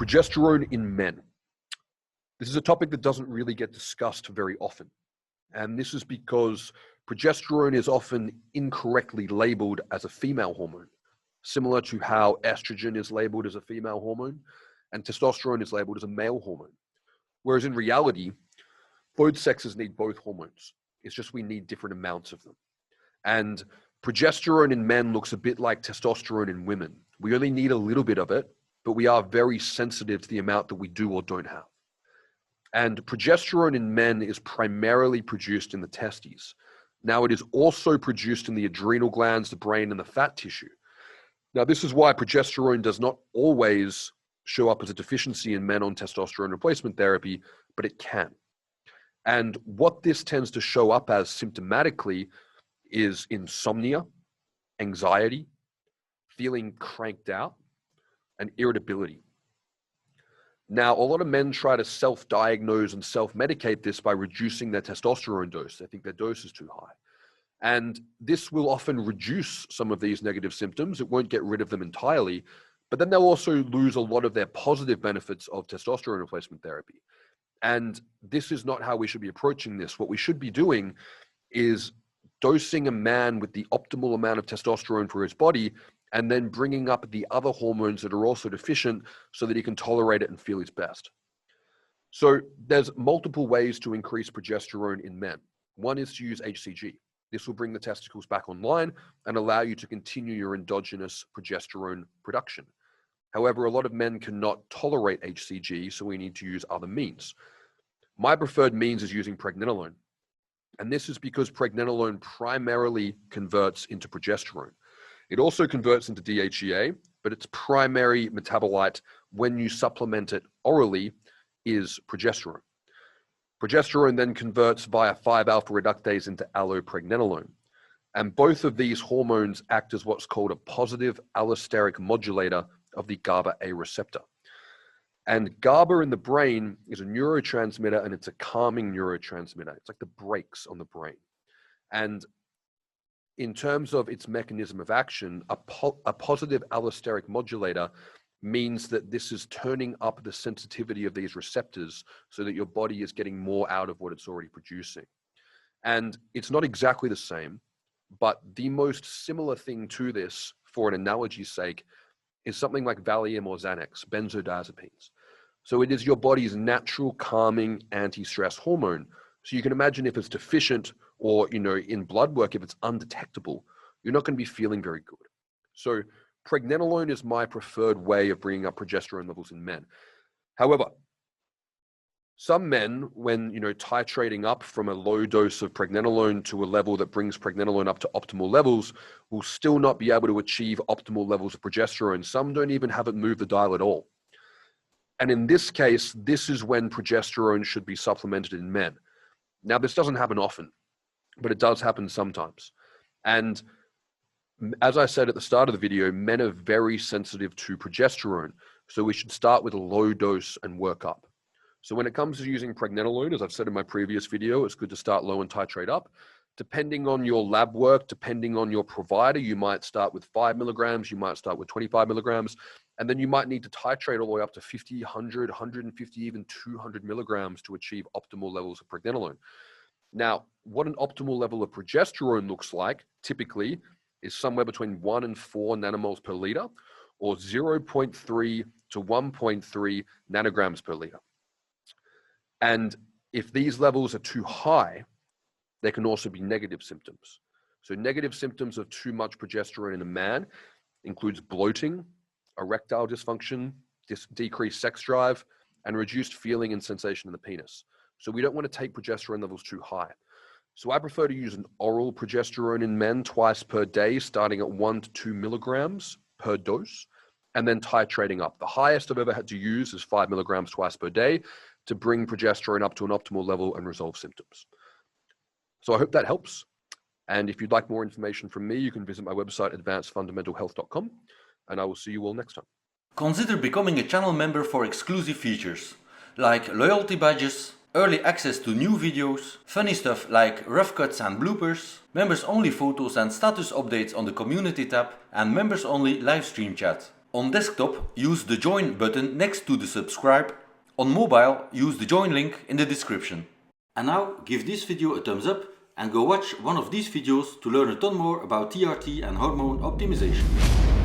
Progesterone in men. This is a topic that doesn't really get discussed very often. And this is because progesterone is often incorrectly labeled as a female hormone, similar to how estrogen is labeled as a female hormone and testosterone is labeled as a male hormone. Whereas in reality, both sexes need both hormones. It's just we need different amounts of them. And progesterone in men looks a bit like testosterone in women. We only need a little bit of it, but we are very sensitive to the amount that we do or don't have. And progesterone in men is primarily produced in the testes. Now, it is also produced in the adrenal glands, the brain, and the fat tissue. Now, this is why progesterone does not always show up as a deficiency in men on testosterone replacement therapy, but it can. And what this tends to show up as symptomatically is insomnia, anxiety, feeling cranked out, and irritability. Now, a lot of men try to self-diagnose and self-medicate this by reducing their testosterone dose. They think their dose is too high. And this will often reduce some of these negative symptoms. It won't get rid of them entirely, but then they'll also lose a lot of their positive benefits of testosterone replacement therapy. And this is not how we should be approaching this. What we should be doing is dosing a man with the optimal amount of testosterone for his body and then bringing up the other hormones that are also deficient so that he can tolerate it and feel his best. So there's multiple ways to increase progesterone in men. One is to use HCG. This will bring the testicles back online and allow you to continue your endogenous progesterone production. However, a lot of men cannot tolerate HCG, so we need to use other means. My preferred means is using pregnenolone. And this is because pregnenolone primarily converts into progesterone. It also converts into DHEA, but its primary metabolite when you supplement it orally is progesterone. Progesterone then converts via 5-alpha reductase into allopregnenolone. And both of these hormones act as what's called a positive allosteric modulator of the GABA-A receptor. And GABA in the brain is a neurotransmitter, and it's a calming neurotransmitter. It's like the brakes on the brain. And in terms of its mechanism of action, a positive allosteric modulator means that this is turning up the sensitivity of these receptors so that your body is getting more out of what it's already producing. And it's not exactly the same, but the most similar thing to this, for an analogy's sake, is something like Valium or Xanax, benzodiazepines. So it is your body's natural calming anti-stress hormone. So you can imagine if it's deficient or, in blood work, if it's undetectable, you're not going to be feeling very good. So pregnenolone is my preferred way of bringing up progesterone levels in men. However, some men, when titrating up from a low dose of pregnenolone to a level that brings pregnenolone up to optimal levels, will still not be able to achieve optimal levels of progesterone. Some don't even have it move the dial at all. And in this case, this is when progesterone should be supplemented in men. Now, this doesn't happen often, but it does happen sometimes. And as I said at the start of the video, men are very sensitive to progesterone. So we should start with a low dose and work up. So when it comes to using pregnenolone, as I've said in my previous video, it's good to start low and titrate up. Depending on your lab work, depending on your provider, you might start with 5 milligrams, you might start with 25 milligrams, and then you might need to titrate all the way up to 50, 100, 150, even 200 milligrams to achieve optimal levels of pregnenolone. Now, what an optimal level of progesterone looks like, typically, is somewhere between 1 and 4 nanomoles per liter, or 0.3 to 1.3 nanograms per liter. And if these levels are too high, there can also be negative symptoms. So negative symptoms of too much progesterone in a man includes bloating, erectile dysfunction, decreased sex drive, and reduced feeling and sensation in the penis. So we don't want to take progesterone levels too high. So I prefer to use an oral progesterone in men twice per day, starting at 1 to 2 milligrams per dose, and then titrating up. The highest I've ever had to use is 5 milligrams twice per day to bring progesterone up to an optimal level and resolve symptoms. So I hope that helps. And if you'd like more information from me, you can visit my website, advancedfundamentalhealth.com, and I will see you all next time. Consider becoming a channel member for exclusive features, like loyalty badges, early access to new videos, funny stuff like rough cuts and bloopers, members only photos and status updates on the community tab, and members only live stream chat. On desktop, use the join button next to the subscribe. On mobile, use the join link in the description. And now, give this video a thumbs up and go watch one of these videos to learn a ton more about TRT and hormone optimization.